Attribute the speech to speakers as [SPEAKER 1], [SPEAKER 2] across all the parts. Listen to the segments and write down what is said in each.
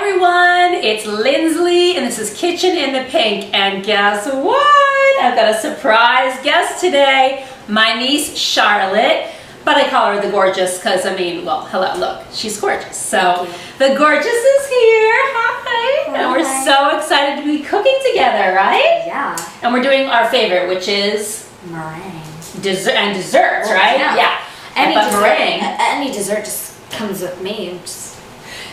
[SPEAKER 1] everyone, it's Lindsley and this is Kitchen in the Pink, and guess what? I've got a surprise guest today, my niece Charlotte, but I call her the Gorgeous because, I mean, well, hello, look, she's gorgeous. So the Gorgeous is here, hi, and we're so excited to be cooking together, right?
[SPEAKER 2] Yeah.
[SPEAKER 1] And we're doing our favorite, which is
[SPEAKER 2] meringue.
[SPEAKER 1] Desserts, right?
[SPEAKER 2] Yeah. Any
[SPEAKER 1] but
[SPEAKER 2] dessert,
[SPEAKER 1] meringue.
[SPEAKER 2] any dessert just comes with me. Just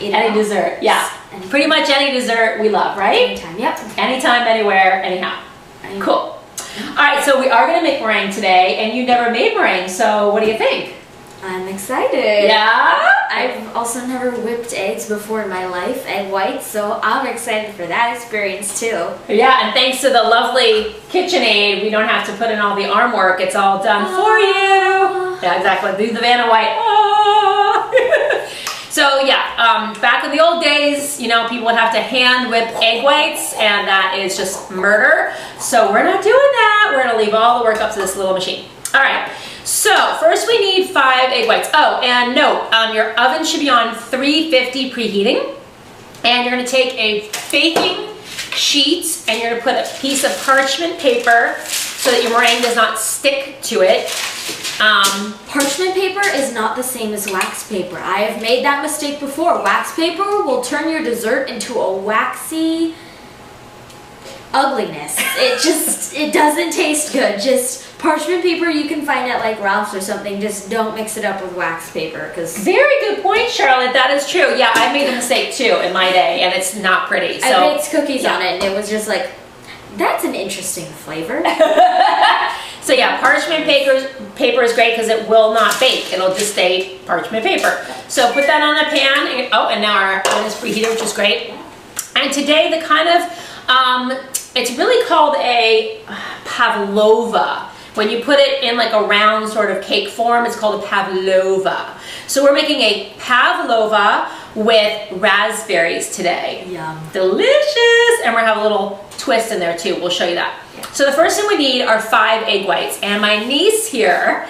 [SPEAKER 2] eat
[SPEAKER 1] Any dessert, yeah. Pretty much any dessert we love, right?
[SPEAKER 2] Anytime, yep.
[SPEAKER 1] Anytime, anywhere, anyhow. Cool. All right, so we are going to make meringue today, and you never made meringue, so what do you think?
[SPEAKER 2] I'm excited.
[SPEAKER 1] Yeah?
[SPEAKER 2] I've also never whipped eggs before in my life, egg whites, so I'm excited for that experience too.
[SPEAKER 1] Yeah, and thanks to the lovely KitchenAid, we don't have to put in all the arm work. It's all done for you. Yeah, exactly. Do the Vanna White. So yeah, back in the old days, you know, people would have to hand whip egg whites, and that is just murder. So we're not doing that. We're gonna leave all the work up to this little machine. All right, so first we need 5 egg whites. Oh, and note, your oven should be on 350 preheating. And you're gonna take a baking sheet and you're gonna put a piece of parchment paper so that your meringue does not stick to it.
[SPEAKER 2] Parchment paper is not the same as wax paper. I have made that mistake before. Wax paper will turn your dessert into a waxy ugliness. It doesn't taste good. Just parchment paper you can find at like Ralph's or something. Just don't mix it up with wax paper. Because
[SPEAKER 1] very good point, Charlotte. That is true. Yeah, I made a mistake too in my day, and it's not pretty. So
[SPEAKER 2] I baked cookies on it, and it was just like, that's an interesting flavor.
[SPEAKER 1] So yeah, parchment paper is great because it will not bake. It'll just stay parchment paper. So put that on a pan. And now our oven is preheated, which is great. And today the kind of, it's really called a Pavlova. When you put it in like a round sort of cake form, it's called a Pavlova. So we're making a Pavlova with raspberries today.
[SPEAKER 2] Yum.
[SPEAKER 1] Delicious! And we're gonna have a little twist in there too. We'll show you that. So the first thing we need are 5 egg whites. And my niece here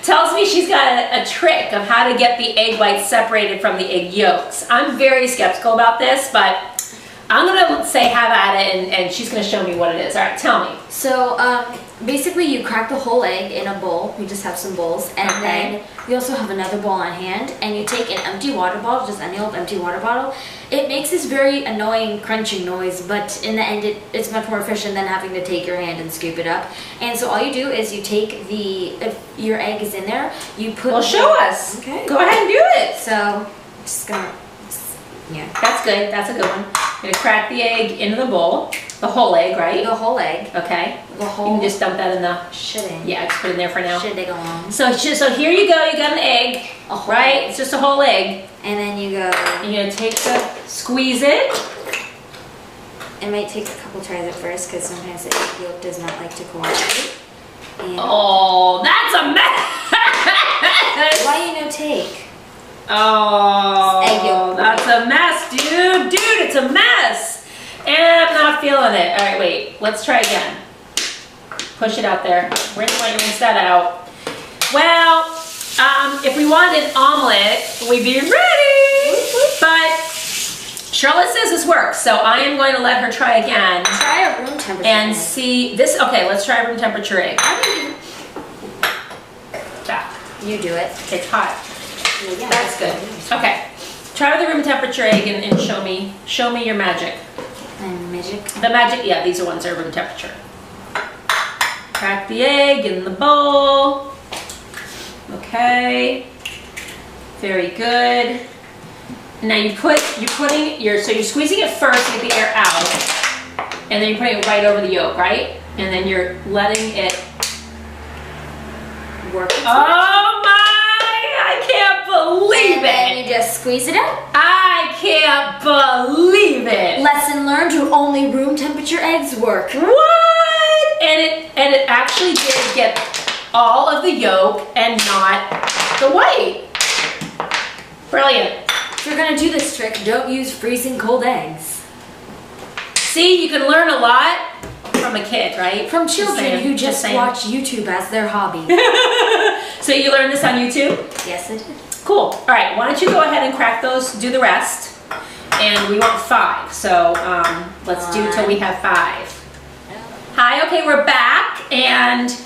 [SPEAKER 1] tells me she's got a trick of how to get the egg whites separated from the egg yolks. I'm very skeptical about this, but I'm gonna say have at it, and she's gonna show me what it is. All right, tell me.
[SPEAKER 2] So basically you crack the whole egg in a bowl. You just have some bowls, and then you also have another bowl on hand, and you take an empty water bottle, just any old empty water bottle. It makes this very annoying crunching noise, but in the end it's much more efficient than having to take your hand and scoop it up. And so all you do is you take if your egg is in there, you put...
[SPEAKER 1] Well, show us.
[SPEAKER 2] Okay.
[SPEAKER 1] Go ahead and do it.
[SPEAKER 2] So, just gonna... Yeah.
[SPEAKER 1] That's good. That's a good one. You're gonna crack the egg into the bowl. The whole egg, right?
[SPEAKER 2] The whole egg.
[SPEAKER 1] Okay.
[SPEAKER 2] The whole...
[SPEAKER 1] You can just dump that in the...
[SPEAKER 2] Shitting.
[SPEAKER 1] Yeah, just put it in there for now.
[SPEAKER 2] Should they go on?
[SPEAKER 1] So here you go. You got an egg, right?
[SPEAKER 2] Egg.
[SPEAKER 1] It's just a whole egg.
[SPEAKER 2] And then you go...
[SPEAKER 1] You're gonna squeeze it.
[SPEAKER 2] It might take a couple tries at first because sometimes the egg yolk does not like to cooperate. And
[SPEAKER 1] Oh, that's a mess!
[SPEAKER 2] why you no take?
[SPEAKER 1] Oh,
[SPEAKER 2] Egg yolk.
[SPEAKER 1] that's a mess, dude. Dude, it's a mess. And I'm not feeling it. All right, wait. Let's try again. Push it out there. Rinse that out. Well, if we wanted an omelet, we'd be ready. But Charlotte says this works, so I am going to let her try again.
[SPEAKER 2] Try a room temperature
[SPEAKER 1] and
[SPEAKER 2] egg.
[SPEAKER 1] see this. Okay, let's try a room temperature egg. Yeah.
[SPEAKER 2] You do it.
[SPEAKER 1] It's hot.
[SPEAKER 2] Yeah,
[SPEAKER 1] That's good. Okay. Try the room temperature egg and show me your magic.
[SPEAKER 2] And magic.
[SPEAKER 1] The magic, yeah, these are ones that are room temperature. Crack the egg in the bowl. Okay. Very good. Now you're squeezing it first to get the air out, and then you're putting it right over the yolk, right? And then you're letting it
[SPEAKER 2] Work.
[SPEAKER 1] Oh my! I can't believe
[SPEAKER 2] And then
[SPEAKER 1] it!
[SPEAKER 2] you just squeeze it out.
[SPEAKER 1] I can't believe it!
[SPEAKER 2] Lesson learned: only room temperature eggs work.
[SPEAKER 1] What? And it actually did get all of the yolk and not the white. Brilliant.
[SPEAKER 2] If you're gonna do this trick, don't use freezing cold eggs.
[SPEAKER 1] See, you can learn a lot from a kid, right?
[SPEAKER 2] From children who just
[SPEAKER 1] saying.
[SPEAKER 2] watch YouTube as their hobby.
[SPEAKER 1] So you learned this on YouTube?
[SPEAKER 2] Yes, I did.
[SPEAKER 1] Cool. All right, why don't you go ahead and crack those, do the rest. and we want 5. So let's do till we have 5. Hi, okay, we're back, and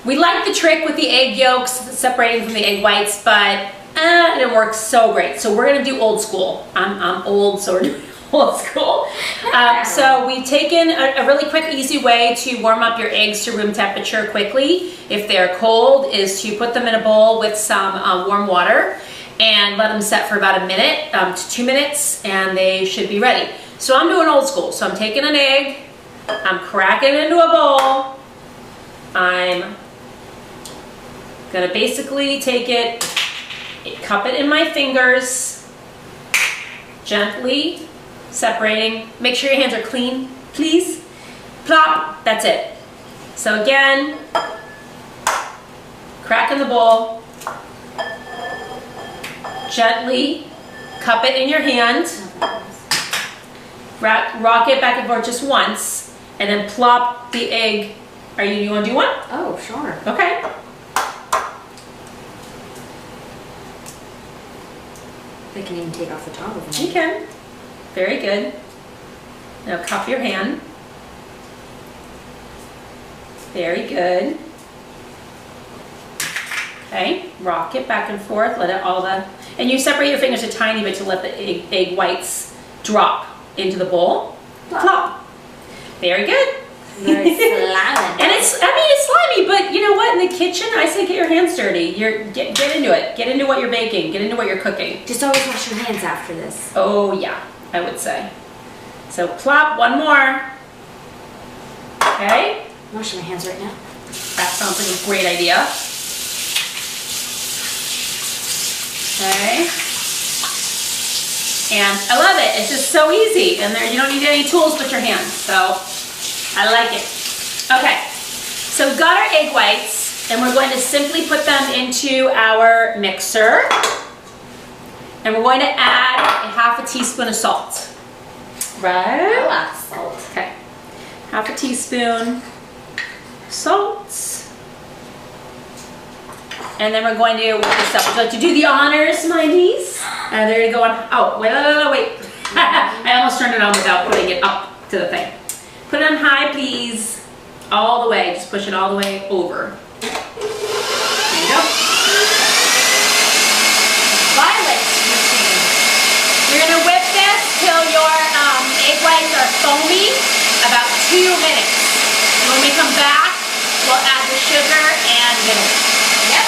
[SPEAKER 1] we like the trick with the egg yolks separating from the egg whites, but it didn't work so great. So we're gonna do old school. I'm old, so we're doing old school. So we've taken a really quick, easy way to warm up your eggs to room temperature quickly. If they're cold, is to put them in a bowl with some warm water and let them set for about a minute to 2 minutes, and they should be ready. So I'm doing old school. So I'm taking an egg, I'm cracking it into a bowl. I'm gonna basically take it, cup it in my fingers, gently separating. Make sure your hands are clean, please. Plop, that's it. So again, crack in the bowl, gently cup it in your hand, rock it back and forth just once, and then plop the egg. You want to do one?
[SPEAKER 2] Oh, sure.
[SPEAKER 1] Okay.
[SPEAKER 2] I can even take off the top of it.
[SPEAKER 1] You can. Very good. Now cup your hand. Very good. Okay, rock it back and forth, let it and you separate your fingers a tiny bit to let the egg whites drop into the bowl. Plop. Very good.
[SPEAKER 2] Very slimy.
[SPEAKER 1] And it's slimy, but you know what? In the kitchen, I say get your hands dirty. Get into it. Get into what you're baking. Get into what you're cooking.
[SPEAKER 2] Just always wash your hands after this.
[SPEAKER 1] Oh yeah, I would say. So plop, one more. Okay.
[SPEAKER 2] I'm washing my hands right now.
[SPEAKER 1] That sounds like a great idea. Okay. And I love it. It's just so easy. And you don't need any tools but your hands. So I like it. Okay. So we've got our egg whites, and we're going to simply put them into our mixer. And we're going to add a ½ teaspoon of salt. Right?
[SPEAKER 2] I like salt.
[SPEAKER 1] Okay. ½ teaspoon salt. And then we're going to whip this up. Would you like to do the honors, my niece? And there you go. Oh, wait. I almost turned it on without putting it up to the thing. Put it on high, please. All the way. Just push it all the way over. There you go. Violet machine. You're going to whip this till your egg whites are foamy, about 2 minutes. And when we come back, we'll add the sugar and vinegar. Yep.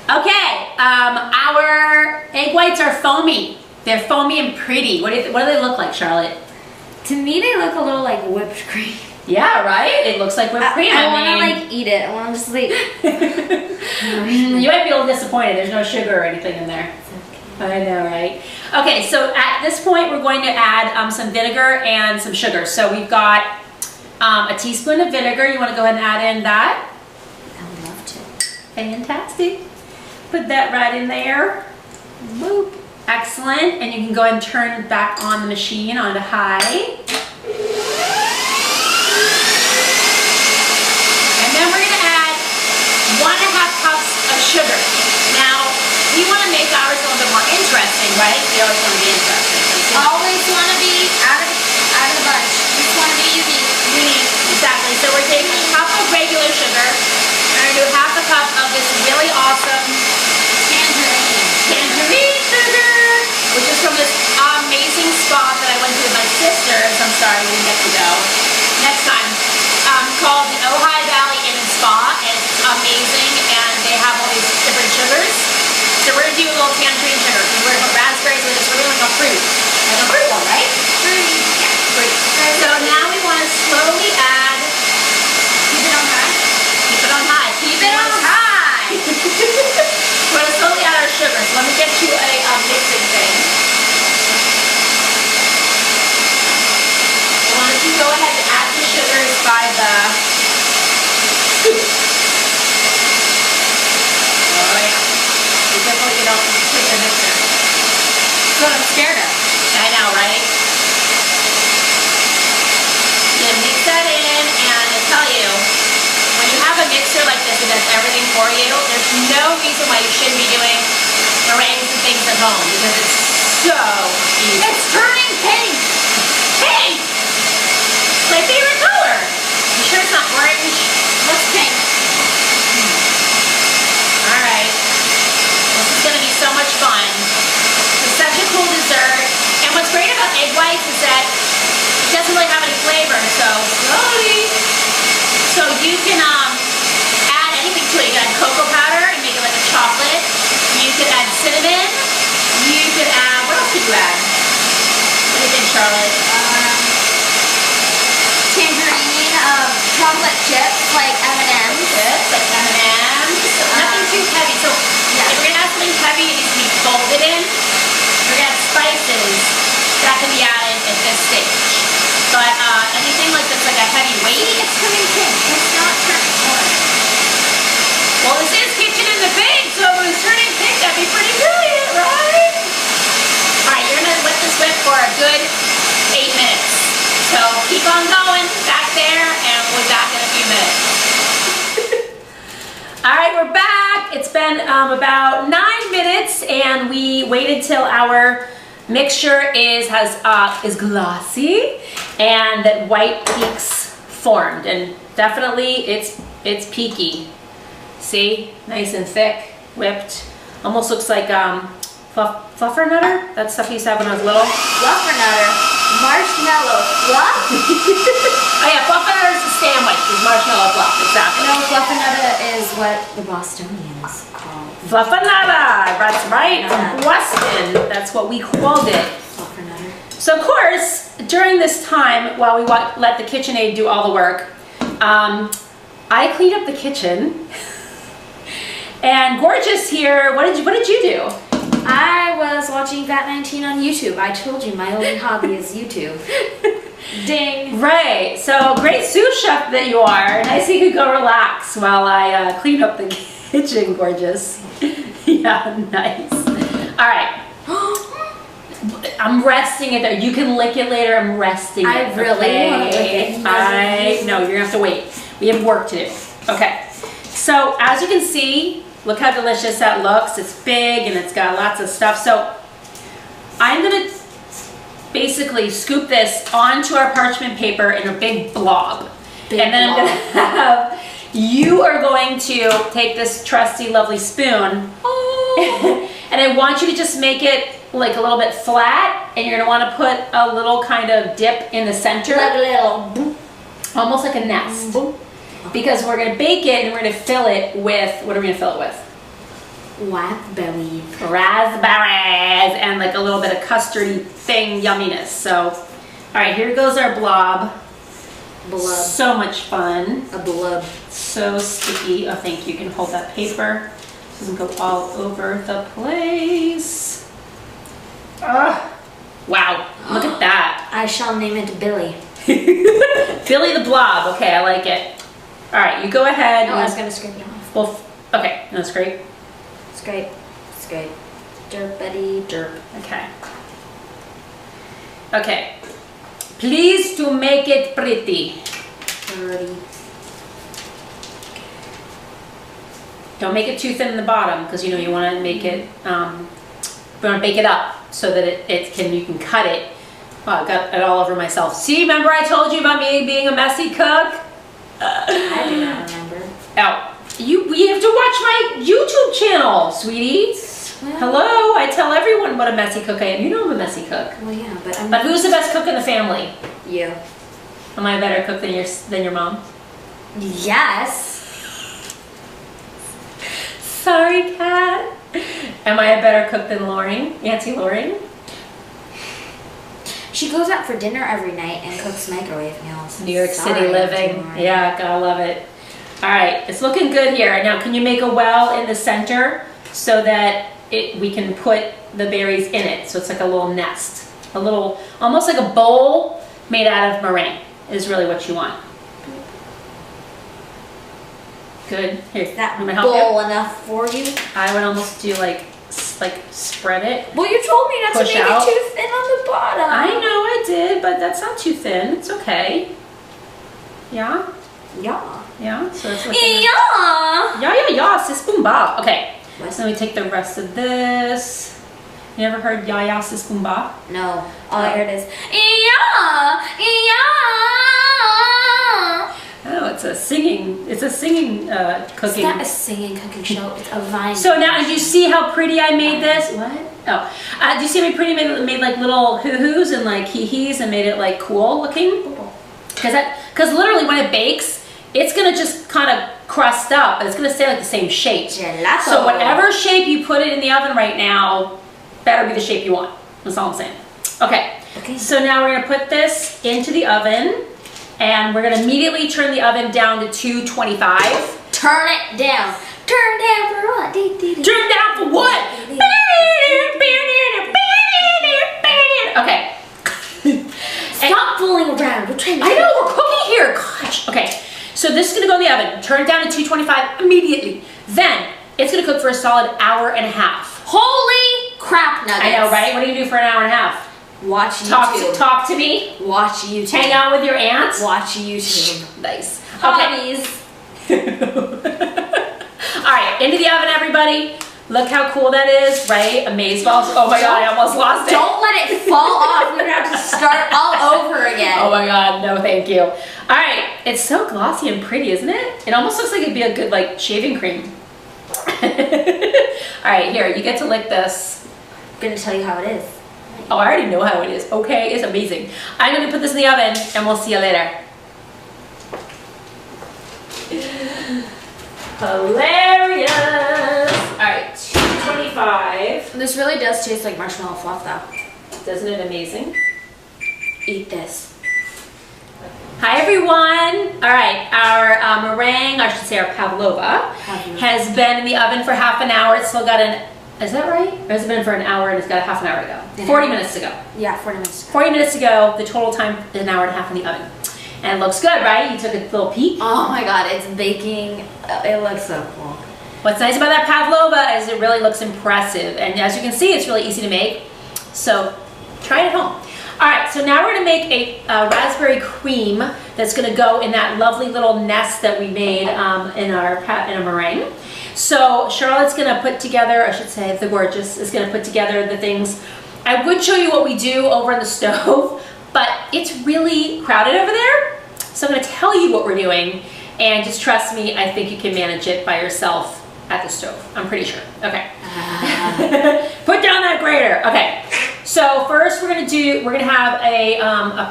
[SPEAKER 1] Okay, our egg whites are foamy. They're foamy and pretty. What do they look like, Charlotte?
[SPEAKER 2] To me, they look a little like whipped cream.
[SPEAKER 1] Yeah, right? It looks like whipped cream.
[SPEAKER 2] I want to like eat it. I want to just like...
[SPEAKER 1] You might be a little disappointed. There's no sugar or anything in there. I know, right? Okay, so at this point, we're going to add some vinegar and some sugar. So we've got a teaspoon of vinegar. You want to go ahead and add in that?
[SPEAKER 2] I would love to.
[SPEAKER 1] Fantastic. Put that right in there. Boop. Excellent. And you can go ahead and turn back on the machine onto high. And then we're going to add 1½ cups of sugar. Now, we want to make ours a little bit more interesting, right? We always want to be interesting.
[SPEAKER 2] Always want to be out of the bunch. Just want to be unique.
[SPEAKER 1] Unique, exactly. So we're taking a cup of regular sugar. We're going to do ½ cup of this really awesome tangerine sugar, which is from this amazing spot that I went to with my sisters. I'm sorry we didn't get to go. Next time. Called the Ojai Valley Inn and Spa. It's amazing, and they have all these different sugars. So we're going to do a little tangerine sugar, because we're going to put raspberries with this really like a fruit. Like a fruit one, right? Fruit. Yeah, fruit. So now we want to slowly add. Keep it on high. Keep it on high. Keep it on high. We're going to slowly add our sugar. So let me get you a mixing thing. I want you to go ahead and add the sugars by the scoop. Alright. Be careful you don't hit the mixer.
[SPEAKER 2] So I'm scared of.
[SPEAKER 1] I know, right? You mix that in, and I tell you, when you have a mixer like this that does everything for you, there's no reason why you shouldn't be doing meringues and things at home, because it's so easy.
[SPEAKER 2] It's true.
[SPEAKER 1] you can add anything to it. You can add cocoa powder and make it like a chocolate. You could add cinnamon. You could add, what else could you add? What do you think, Charlotte?
[SPEAKER 2] Tangerine, chocolate chips like M&M's.
[SPEAKER 1] Chips like M&M's. Nothing too heavy. So if we're gonna add something heavy, it needs to be folded in. We're gonna add spices that can be added at this stage. But anything like that's like a heavy weight.
[SPEAKER 2] See, it's turning pink. It's not turning orange.
[SPEAKER 1] Well, this is kitchen in the bake, so if it was turning pink, that'd be pretty brilliant, right? Alright, you're gonna let this whip for a good 8 minutes. So keep on going back there, and we'll be back in a few minutes. Alright, we're back. It's been about 9 minutes, and we waited till our mixture is glossy and that white peaks formed, and definitely it's peaky. See, nice and thick, whipped. Almost looks like fluffernutter. That stuff you used to have when I was little.
[SPEAKER 2] Fluffernutter, marshmallow fluff.
[SPEAKER 1] Oh yeah, fluffernutter is a sandwich. It's marshmallow fluff, exactly.
[SPEAKER 2] No, fluffernutter is what the Bostonians call
[SPEAKER 1] Fluffernutter, that's right, from Boston. That's what we called it.
[SPEAKER 2] fluffernutter.
[SPEAKER 1] So of course, during this time, while we let the KitchenAid do all the work, I cleaned up the kitchen. And Gorgeous here, what did you do?
[SPEAKER 2] I was watching Fat 19 on YouTube. I told you my only hobby is YouTube. Ding.
[SPEAKER 1] Right, so great sous chef that you are. Nice you could go relax while I clean up the kitchen, Gorgeous. Yeah, nice. All right. I'm resting it there. You can lick it later. I'm resting it.
[SPEAKER 2] I really want to lick it.
[SPEAKER 1] I know, you're gonna have to wait. We have work to do. Okay. So as you can see, look how delicious that looks. It's big and it's got lots of stuff. So I'm gonna basically scoop this onto our parchment paper in a big blob. And then I'm gonna have, you are going to take this trusty, lovely spoon. Oh. And I want you to just make it like a little bit flat, and you're gonna wanna put a little kind of dip in the center.
[SPEAKER 2] Like a little,
[SPEAKER 1] almost like a nest. Because we're gonna bake it and we're gonna fill it with, what are we gonna fill it with? Raspberries and like a little bit of custardy thing, yumminess. So, all right, here goes our blob.
[SPEAKER 2] Blub.
[SPEAKER 1] So much fun.
[SPEAKER 2] A blub.
[SPEAKER 1] So sticky. Oh, thank you. You can hold that paper. It doesn't go all over the place. Ah, wow, look at that.
[SPEAKER 2] I shall name it Billy.
[SPEAKER 1] Billy the Blob. Okay, I like it. All right, you go ahead.
[SPEAKER 2] No, I was gonna scrape it off.
[SPEAKER 1] Well, okay, no, scrape.
[SPEAKER 2] Scrape, scrape. Derp, buddy, derp.
[SPEAKER 1] Okay. Okay. Please to make it pretty.
[SPEAKER 2] Pretty.
[SPEAKER 1] Don't make it too thin in the bottom, because you know you want to make it. You want to bake it up so that you can cut it. Oh, I got it all over myself. See, remember I told you about me being a messy cook?
[SPEAKER 2] I do not remember.
[SPEAKER 1] Oh, we have to watch my YouTube channel, sweetie.
[SPEAKER 2] Well,
[SPEAKER 1] Hello, I tell everyone what a messy cook I am. You know I'm a messy cook.
[SPEAKER 2] Well, yeah,
[SPEAKER 1] But who's the best cook in the family?
[SPEAKER 2] You.
[SPEAKER 1] Am I a better cook than your mom?
[SPEAKER 2] Yes.
[SPEAKER 1] Sorry, Kat. Am I a better cook than Loring? Auntie Loring?
[SPEAKER 2] She goes out for dinner every night and cooks microwave meals.
[SPEAKER 1] New York City living. Yeah, gotta love it. All right, it's looking good here. Now, can you make a well in the center so that we can put the berries in it? So it's like a little nest. A little, almost like a bowl made out of meringue is really what you want. Good. Here,
[SPEAKER 2] Is that
[SPEAKER 1] I'm gonna help
[SPEAKER 2] bowl
[SPEAKER 1] you.
[SPEAKER 2] enough for you?
[SPEAKER 1] I would almost do like spread it.
[SPEAKER 2] Well, you told me not to
[SPEAKER 1] Push
[SPEAKER 2] make
[SPEAKER 1] out.
[SPEAKER 2] it too thin on the bottom.
[SPEAKER 1] I know I did, but that's not too thin. It's okay. Yeah?
[SPEAKER 2] Yeah.
[SPEAKER 1] Yeah? So it's like
[SPEAKER 2] Yeah.
[SPEAKER 1] sis boom ba. Okay.
[SPEAKER 2] What's-
[SPEAKER 1] So then we take the rest of this. You ever heard ya sis boom ba?
[SPEAKER 2] No. All I heard is yeah.
[SPEAKER 1] Oh, it's a singing cooking.
[SPEAKER 2] It's not a singing cooking show. It's a vine.
[SPEAKER 1] So now, did you see how pretty I made this? What? Oh, do you see how pretty made like little hoo-hoos and like hee-hees and made it like cool looking? Because literally when it bakes, it's gonna just kind of crust up, but it's gonna stay like the same shape.
[SPEAKER 2] Gelato.
[SPEAKER 1] So whatever shape you put it in the oven right now, better be the shape you want. That's all I'm saying. Okay. So now we're gonna put this into the oven, and we're gonna immediately turn the oven down to 225.
[SPEAKER 2] Turn it down. Turn down for what?
[SPEAKER 1] Turn down for what? Okay.
[SPEAKER 2] Stop fooling around. We're trying to.
[SPEAKER 1] I know, we're cooking here. Gosh. Okay. So this is gonna go in the oven. Turn it down to 225 immediately. Then it's gonna cook for a solid hour and a half.
[SPEAKER 2] Holy crap nuggets.
[SPEAKER 1] I know, right? What do you do for an hour and a half?
[SPEAKER 2] Watch YouTube.
[SPEAKER 1] Talk to me.
[SPEAKER 2] Watch YouTube.
[SPEAKER 1] Hang out with your aunts.
[SPEAKER 2] Watch YouTube.
[SPEAKER 1] Nice.
[SPEAKER 2] Hobbies.
[SPEAKER 1] All right, into the oven, everybody. Look how cool that is, right? Amazeballs. Oh my God, I almost lost it.
[SPEAKER 2] Don't let it fall off. We're gonna have to start all over again.
[SPEAKER 1] Oh my God, no thank you. All right, it's so glossy and pretty, isn't it? It almost looks like it'd be a good like shaving cream. All right, here, you get to lick this.
[SPEAKER 2] I'm gonna tell you how it is.
[SPEAKER 1] Oh, I already know how it is. Okay, it's amazing. I'm gonna put this in the oven and we'll see you later. Hilarious. All right, 225.
[SPEAKER 2] This really does taste like marshmallow fluff though.
[SPEAKER 1] Doesn't it amazing?
[SPEAKER 2] Eat this.
[SPEAKER 1] Hi everyone. All right, our meringue, I should say our Pavlova, has been in the oven for half an hour. It's still got is that right? Or has it been for an hour and it's got a half an hour to go? 40 minutes to go.
[SPEAKER 2] Yeah, 40 minutes to go.
[SPEAKER 1] 40 minutes to go. The total time is an hour and a half in the oven. And it looks good, right? You took a little peek.
[SPEAKER 2] Oh my God, it's baking. It looks so cool.
[SPEAKER 1] What's nice about that Pavlova is it really looks impressive. And as you can see, it's really easy to make. So try it at home. All right, so now we're gonna make a raspberry cream that's gonna go in that lovely little nest that we made in our meringue. So Charlotte's gonna put together, I should say, the Gorgeous is gonna put together the things. I would show you what we do over on the stove, but it's really crowded over there. So I'm gonna tell you what we're doing, and just trust me, I think you can manage it by yourself at the stove. I'm pretty sure. Okay. Put down that grater. Okay. So first we're gonna have a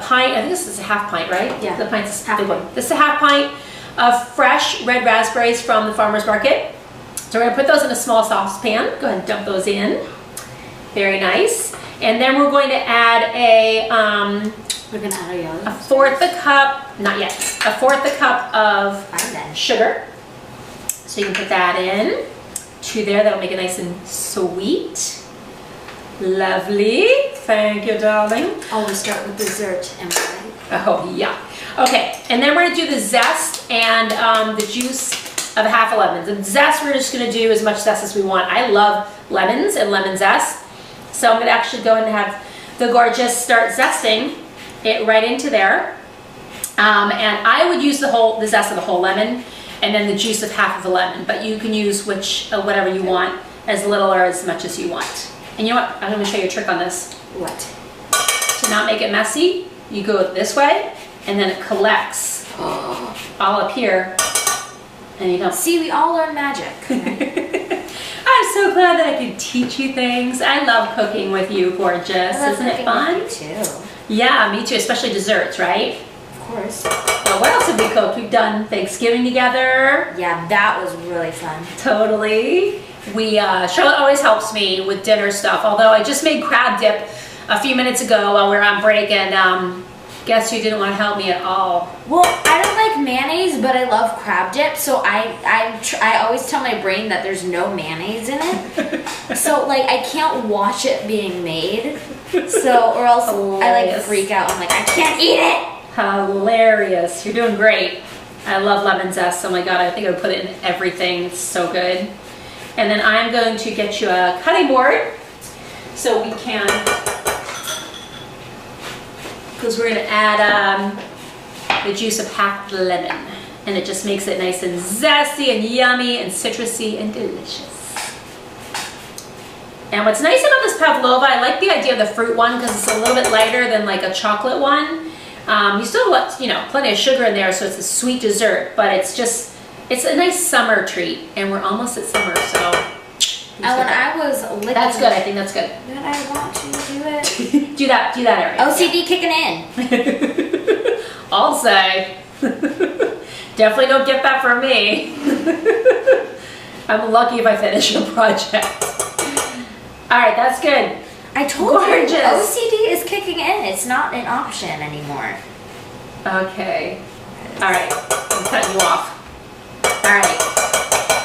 [SPEAKER 1] pint. I think this is a half pint, right?
[SPEAKER 2] Yeah.
[SPEAKER 1] The pint's
[SPEAKER 2] half
[SPEAKER 1] big
[SPEAKER 2] pint.
[SPEAKER 1] one. This is a half pint of fresh red raspberries from the farmer's market. So we're gonna put those in a small saucepan. Go ahead and dump those in. Very nice. And then we're going to add
[SPEAKER 2] we're gonna add our yellow.
[SPEAKER 1] a fourth a cup, not yet, a fourth a cup of sugar. So you can put that in to there. That'll make it nice and sweet. Lovely. Thank you, darling.
[SPEAKER 2] Always start with dessert, Emily.
[SPEAKER 1] Oh, yeah. Okay, and then we're gonna do the zest and the juice of half a lemon. The zest, we're just gonna do as much zest as we want. I love lemons and lemon zest. So I'm gonna actually go and have the Gorgeous start zesting it right into there. And I would use the zest of the whole lemon and then the juice of half of a lemon, but you can use whatever you want, as little or as much as you want. And you know what, I'm gonna show you a trick on this.
[SPEAKER 2] What?
[SPEAKER 1] To not make it messy, you go this way and then it collects all up here and you don't.
[SPEAKER 2] See, we all learn magic.
[SPEAKER 1] I'm so glad that I could teach you things. I love cooking with you, Gorgeous. Isn't it fun?
[SPEAKER 2] Me too.
[SPEAKER 1] Yeah, me too, especially desserts, right?
[SPEAKER 2] Of course.
[SPEAKER 1] Well, what else have we cooked? We've done Thanksgiving together.
[SPEAKER 2] Yeah, that was really fun.
[SPEAKER 1] Totally. Charlotte always helps me with dinner stuff, although I just made crab dip a few minutes ago while we were on break, and guess who didn't want to help me at all?
[SPEAKER 2] Well, I don't like mayonnaise, but I love crab dip, so I always tell my brain that there's no mayonnaise in it. So, like, I can't watch it being made, so, or else I, like, freak out. I'm like, I can't eat it!
[SPEAKER 1] Hilarious. You're doing great. I love lemon zest. Oh my God, I think I would put it in everything. It's so good. And then I'm going to get you a cutting board so we can, because we're going to add the juice of half the lemon, and it just makes it nice and zesty and yummy and citrusy and delicious. And what's nice about this Pavlova, I like the idea of the fruit one because it's a little bit lighter than like a chocolate one. You still have, plenty of sugar in there, so it's a sweet dessert, but it's a nice summer treat, and we're almost at summer, so.
[SPEAKER 2] And when I was licking,
[SPEAKER 1] that's good. I think that's good.
[SPEAKER 2] Did I want to do it?
[SPEAKER 1] do that, Ariel.
[SPEAKER 2] OCD kicking in.
[SPEAKER 1] I'll say. Definitely don't get that from me. I'm lucky if I finish a project. All right, that's good.
[SPEAKER 2] I told
[SPEAKER 1] Gorgeous.
[SPEAKER 2] you, OCD is kicking in. It's not an option anymore.
[SPEAKER 1] Okay. All right, I'm cutting you off. All right.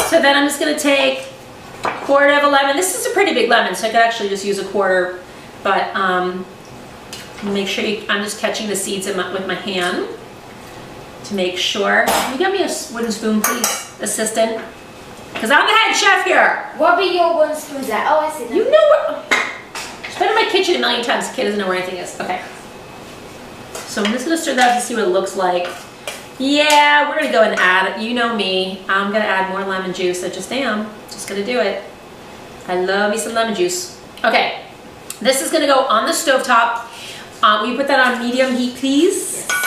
[SPEAKER 1] So then I'm just gonna take a quarter of a lemon. This is a pretty big lemon, so I could actually just use a quarter, but make sure I'm just catching the seeds with my hand to make sure. Can you get me a wooden spoon, please, assistant? Because I'm the head chef here.
[SPEAKER 2] What be your wooden spoons at? Oh, I see them.
[SPEAKER 1] You know what? She's been in my kitchen a million times. The kid doesn't know where anything is. Okay. So I'm just gonna stir that to see what it looks like. Yeah, we're gonna go and add it. You know me. I'm gonna add more lemon juice. I just am. Just gonna do it. I love me some lemon juice. Okay. This is gonna go on the stovetop. Will you put that on medium heat, please?
[SPEAKER 2] Yes.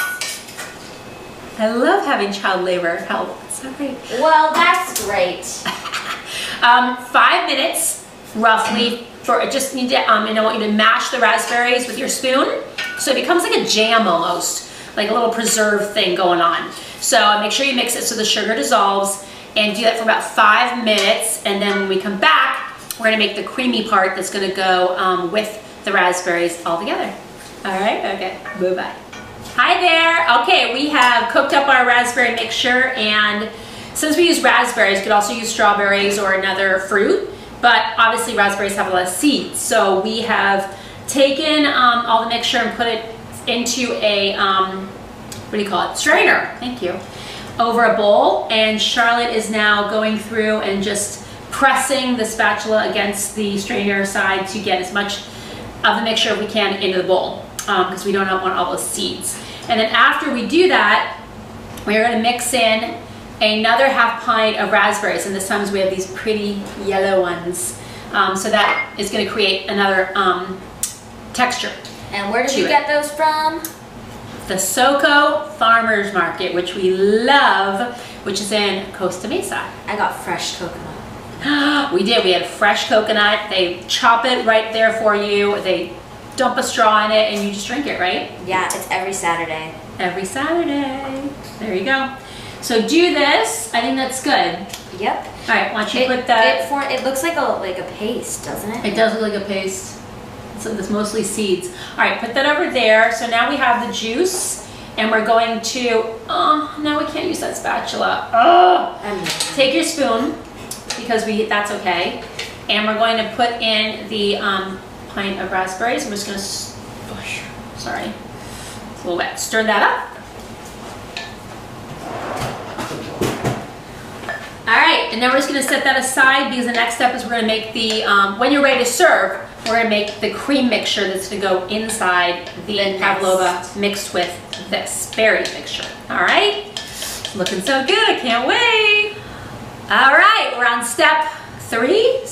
[SPEAKER 1] I love having child labor help. It's so great.
[SPEAKER 2] Well, that's great.
[SPEAKER 1] 5 minutes, roughly, for just need to, and I want you to mash the raspberries with your spoon. So it becomes like a jam almost, like a little preserve thing going on. So make sure you mix it so the sugar dissolves, and do that for about 5 minutes. And then when we come back, we're gonna make the creamy part that's gonna go with the raspberries all together. All right, okay, bye-bye. Hi there. Okay, we have cooked up our raspberry mixture, and since we use raspberries, you could also use strawberries or another fruit, but obviously raspberries have a lot of seeds. So we have taken all the mixture and put it into a, what do you call it? Strainer, thank you, over a bowl, and Charlotte is now going through and just pressing the spatula against the strainer side to get as much of the mixture we can into the bowl, because we don't want all those seeds. And then after we do that, we are going to mix in another half pint of raspberries, and this time we have these pretty yellow ones. So that is going to create another texture.
[SPEAKER 2] And where did you get those from?
[SPEAKER 1] The Soco Farmers Market, which we love, which is in Costa Mesa.
[SPEAKER 2] I got fresh coconut.
[SPEAKER 1] We did. We had fresh coconut. They chop it right there for you. They dump a straw in it, and you just drink it, right?
[SPEAKER 2] Yeah, it's every Saturday.
[SPEAKER 1] Every Saturday. There you go. So do this. I think that's good.
[SPEAKER 2] Yep.
[SPEAKER 1] All right, why don't you put that?
[SPEAKER 2] It looks like a paste, doesn't it?
[SPEAKER 1] It does look like a paste. So there's mostly seeds. All right, put that over there. So now we have the juice, and we're going to, oh, now we can't use that spatula. Oh, take your spoon, because that's okay. And we're going to put in the pint of raspberries. I'm just gonna, sorry, it's a little wet. Stir that up. All right, and then we're just gonna set that aside, because the next step is we're gonna make the, when you're ready to serve, we're gonna make the cream mixture that's gonna go inside the Pavlova mixed with this berry mixture. All right, looking so good, I can't wait. All right, we're on step three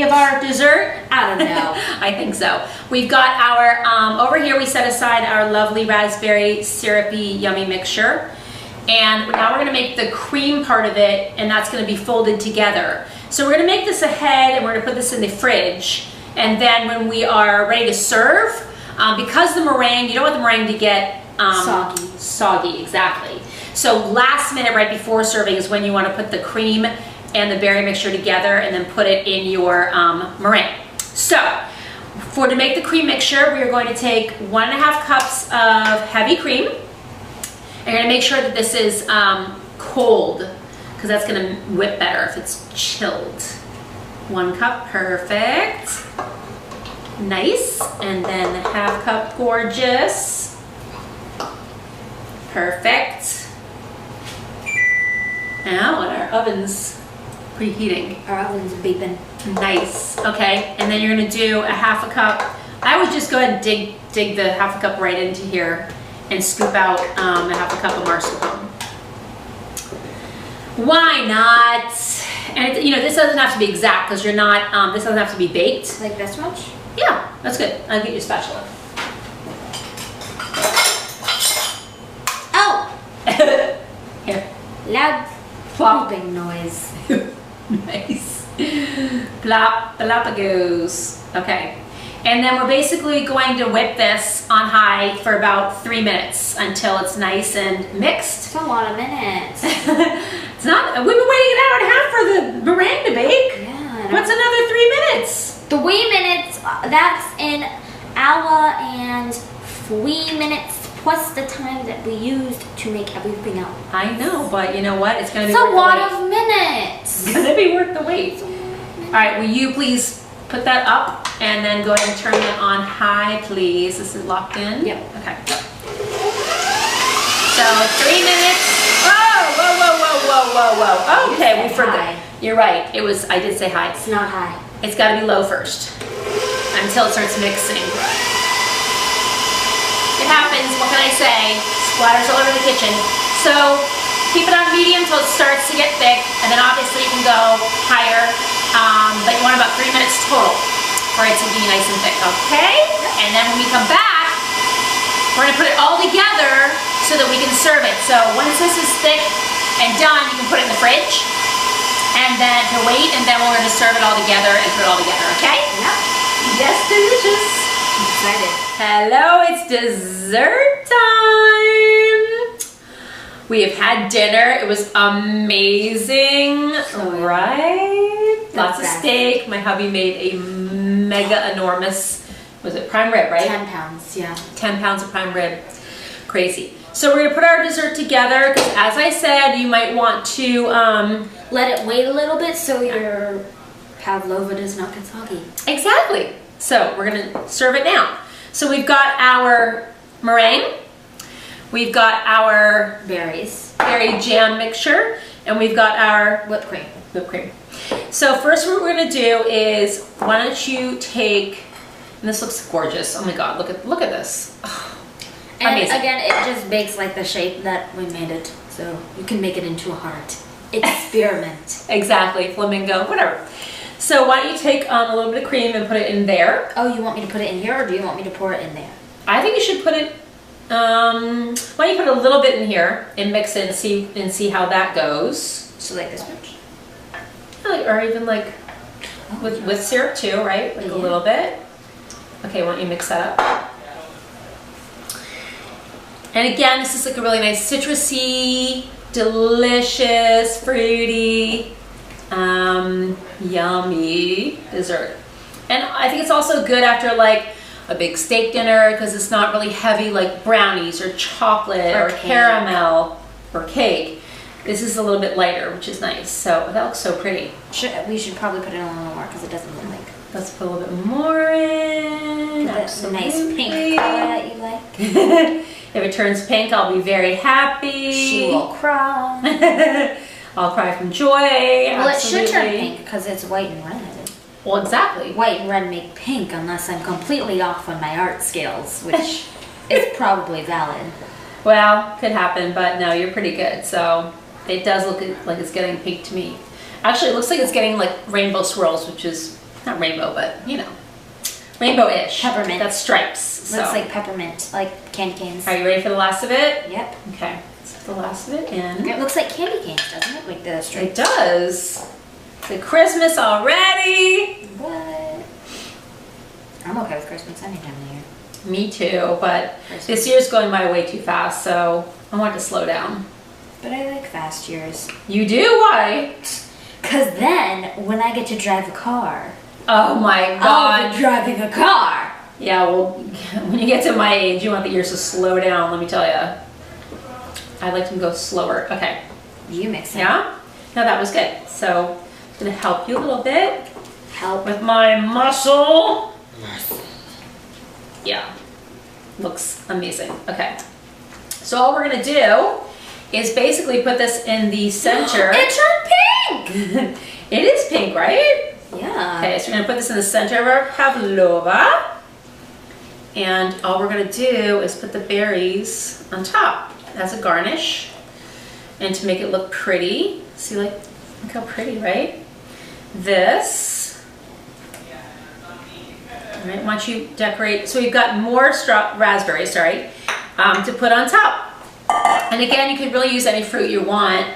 [SPEAKER 1] of our dessert. I don't know. I think so. We've got our, over here we set aside our lovely raspberry syrupy yummy mixture. And now we're gonna make the cream part of it, and that's gonna be folded together. So we're gonna make this ahead, and we're gonna put this in the fridge. And then when we are ready to serve, because the meringue, you don't want the meringue to get soggy, exactly. So last minute, right before serving, is when you wanna put the cream and the berry mixture together, and then put it in your meringue. So, to make the cream mixture, we are going to take 1.5 cups of heavy cream. And you're gonna make sure that this is cold, because that's gonna whip better if it's chilled. 1 cup, perfect. Nice, and then 1/2 cup, gorgeous. Perfect. Now, and our oven's preheating.
[SPEAKER 2] Our oven's beeping.
[SPEAKER 1] Nice, okay. And then you're gonna do 1/2 cup. I would just go ahead and dig the 1/2 cup right into here and scoop out 1/2 cup of mascarpone. Why not? And you know, this doesn't have to be exact, because you're not, this doesn't have to be baked.
[SPEAKER 2] Like this much?
[SPEAKER 1] Yeah, that's good. I'll get you a spatula.
[SPEAKER 2] Oh!
[SPEAKER 1] Here.
[SPEAKER 2] Loud
[SPEAKER 1] Plop.
[SPEAKER 2] pooping noise.
[SPEAKER 1] Nice. Plop, Galapagos. Okay. And then we're basically going to whip this on high for about 3 minutes until it's nice and mixed.
[SPEAKER 2] It's a lot of minutes.
[SPEAKER 1] It's not, we've been waiting an hour and a half for the meringue to bake.
[SPEAKER 2] Yeah.
[SPEAKER 1] What's another 3 minutes?
[SPEAKER 2] 3 minutes, that's an hour and 3 minutes plus the time that we used to make everything else.
[SPEAKER 1] I know, but you know what? It's going to be
[SPEAKER 2] worth
[SPEAKER 1] worth the wait.
[SPEAKER 2] It's a lot of minutes.
[SPEAKER 1] It's going to be worth the wait. All right, will you please put that up and then go ahead and turn it on high, please. Is it locked in?
[SPEAKER 2] Yep.
[SPEAKER 1] Okay. So 3 minutes. Whoa, whoa, whoa, whoa, whoa, whoa, whoa. Okay, we forgot.
[SPEAKER 2] High.
[SPEAKER 1] You're right. It was. I did say high.
[SPEAKER 2] It's not high.
[SPEAKER 1] It's got to be low first until it starts mixing. It happens. What can I say? Splatters all over the kitchen. So keep it on medium until it starts to get thick, and then obviously you can go higher. But you want about 3 minutes total for it to be nice and thick. Okay. And then when we come back, we're gonna put it all together so that we can serve it. So once this is thick and done, you can put it in the fridge. And then to wait, and then we're going to serve it all together and put it all together, okay?
[SPEAKER 2] Yep.
[SPEAKER 1] Yes, delicious.
[SPEAKER 2] I'm excited.
[SPEAKER 1] Hello, it's dessert time. We have had dinner. It was amazing, right? Lots of steak. My hubby made a mega enormous, was it prime rib, right?
[SPEAKER 2] 10 pounds, yeah.
[SPEAKER 1] 10 pounds of prime rib. Crazy. So we're gonna put our dessert together because, as I said, you might want to
[SPEAKER 2] let it wait a little bit so your pavlova does not get soggy.
[SPEAKER 1] Exactly. So we're gonna serve it now. So we've got our meringue, we've got our
[SPEAKER 2] berry
[SPEAKER 1] jam mixture, and we've got our
[SPEAKER 2] whipped cream.
[SPEAKER 1] Whipped cream. So first, what we're gonna do is, why don't you take? And this looks gorgeous. Oh my God! Look at this. Oh.
[SPEAKER 2] And
[SPEAKER 1] amazing.
[SPEAKER 2] again, it just bakes like the shape that we made it. So you can make it into a heart. Experiment.
[SPEAKER 1] Exactly, flamingo, whatever. So why don't you take a little bit of cream and put it in there?
[SPEAKER 2] Oh, you want me to put it in here, or do you want me to pour it in there?
[SPEAKER 1] I think you should put it, why don't you put a little bit in here and mix it and see how that goes.
[SPEAKER 2] So like this much?
[SPEAKER 1] Or even like with syrup too, right? Like a little bit. Okay, why don't you mix that up? And again, this is like a really nice citrusy, delicious, fruity, yummy dessert. And I think it's also good after like a big steak dinner because it's not really heavy like brownies or chocolate or caramel or cake. This is a little bit lighter, which is nice. So that looks so pretty.
[SPEAKER 2] We should probably put in a little more because it doesn't look like.
[SPEAKER 1] Let's put a little bit more in.
[SPEAKER 2] That's a nice pink color that you like.
[SPEAKER 1] If it turns pink, I'll be very happy.
[SPEAKER 2] She will cry.
[SPEAKER 1] I'll cry from joy.
[SPEAKER 2] Well,
[SPEAKER 1] absolutely.
[SPEAKER 2] it should turn pink because it's white and red.
[SPEAKER 1] Well, exactly.
[SPEAKER 2] White and red make pink unless I'm completely off on my art skills, which is probably valid.
[SPEAKER 1] Well, could happen, but no, you're pretty good. So it does look like it's getting pink to me. Actually, it looks like it's getting like rainbow swirls, which is not rainbow, but you know, rainbow-ish.
[SPEAKER 2] Peppermint.
[SPEAKER 1] That's stripes.
[SPEAKER 2] Looks
[SPEAKER 1] So.
[SPEAKER 2] like peppermint, like candy canes.
[SPEAKER 1] Are you ready for the last of it?
[SPEAKER 2] Yep.
[SPEAKER 1] Okay. Let's put the last of it in.
[SPEAKER 2] It looks like candy canes, doesn't it? Like the stripes.
[SPEAKER 1] It does. It's Christmas already.
[SPEAKER 2] What? I'm okay with Christmas any time of the year.
[SPEAKER 1] Me too, but this year's going by way too fast, so I want to slow down.
[SPEAKER 2] But I like fast years.
[SPEAKER 1] You do? Why?
[SPEAKER 2] Because then, when I get to drive a car,
[SPEAKER 1] Oh my God.
[SPEAKER 2] I'll be driving a car.
[SPEAKER 1] Yeah, well, when you get to my age, you want the years to slow down, let me tell you. I like them to go slower. Okay.
[SPEAKER 2] You mix it.
[SPEAKER 1] Yeah? No, that was good. So, I'm going to help you a little bit.
[SPEAKER 2] Help.
[SPEAKER 1] With my muscle. Yeah. Looks amazing. Okay. So all we're going to do is basically put this in the center.
[SPEAKER 2] It turned pink!
[SPEAKER 1] It is pink, right?
[SPEAKER 2] Yeah.
[SPEAKER 1] Okay, so we're going to put this in the center of our pavlova. And all we're going to do is put the berries on top as a garnish. And to make it look pretty. See, like, look how pretty, right? This. All right, once you decorate, so we've got more raspberries, sorry, to put on top. And again, you could really use any fruit you want.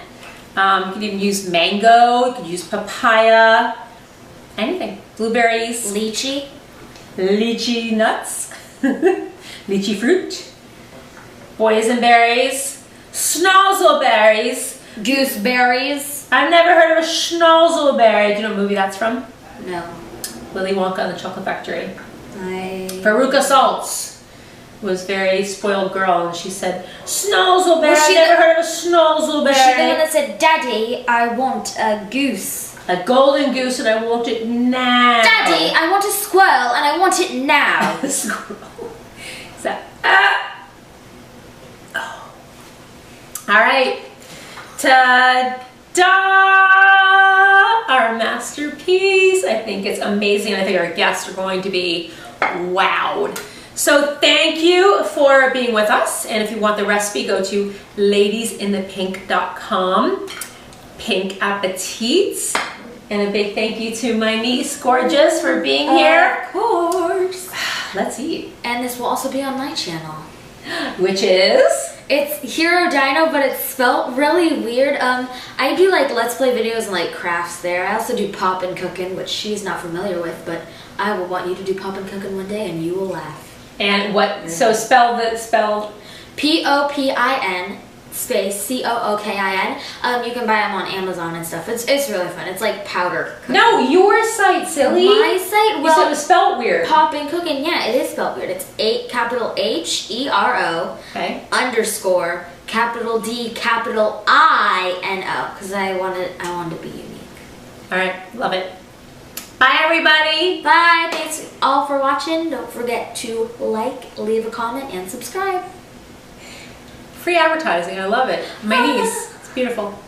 [SPEAKER 1] You could even use mango, you could use papaya, anything. Blueberries.
[SPEAKER 2] Lychee.
[SPEAKER 1] lychee nuts, lychee fruit, boysenberries, schnozzleberries,
[SPEAKER 2] gooseberries.
[SPEAKER 1] I've never heard of a schnozzleberry. Do you know what movie that's from?
[SPEAKER 2] No.
[SPEAKER 1] Willy Wonka and the Chocolate Factory.
[SPEAKER 2] I...
[SPEAKER 1] Veruca Saltz was a very spoiled girl, and she said, schnozzleberry,
[SPEAKER 2] Was she
[SPEAKER 1] I've never heard of a schnozzleberry.
[SPEAKER 2] Was she the one that said, Daddy, I want a goose?
[SPEAKER 1] A golden goose, and I want it now.
[SPEAKER 2] Daddy, I want a squirrel, and I want it now.
[SPEAKER 1] Squirrel. Is that, oh. All right. Ta-da! Our masterpiece. I think it's amazing. I think our guests are going to be wowed. So thank you for being with us. And if you want the recipe, go to ladiesinthepink.com. Pink appetites. And a big thank you to my niece, Gorgeous, for being here.
[SPEAKER 2] Of course.
[SPEAKER 1] Let's eat.
[SPEAKER 2] And this will also be on my channel.
[SPEAKER 1] Which is?
[SPEAKER 2] It's Hero Dino, but it's spelled really weird. I do like Let's Play videos and like crafts there. I also do Poppin' Cookin', which she's not familiar with, but I will want you to do Poppin' Cookin' one day and you will laugh.
[SPEAKER 1] And what, so spell
[SPEAKER 2] Popin space COOKIN. You can buy them on Amazon and stuff. It's really fun. It's like powder cooking.
[SPEAKER 1] No, your site, silly.
[SPEAKER 2] My site?
[SPEAKER 1] You
[SPEAKER 2] Well,
[SPEAKER 1] said it was spelled weird.
[SPEAKER 2] Poppin' Cookin', yeah, it is spelled weird. It's capital HERO
[SPEAKER 1] Okay.
[SPEAKER 2] _ capital D capital INO, because I wanted to be unique.
[SPEAKER 1] All right, love it. Bye, everybody.
[SPEAKER 2] Bye. Thanks all for watching. Don't forget to like, leave a comment, and subscribe.
[SPEAKER 1] Free advertising. I love it. My niece. It's beautiful.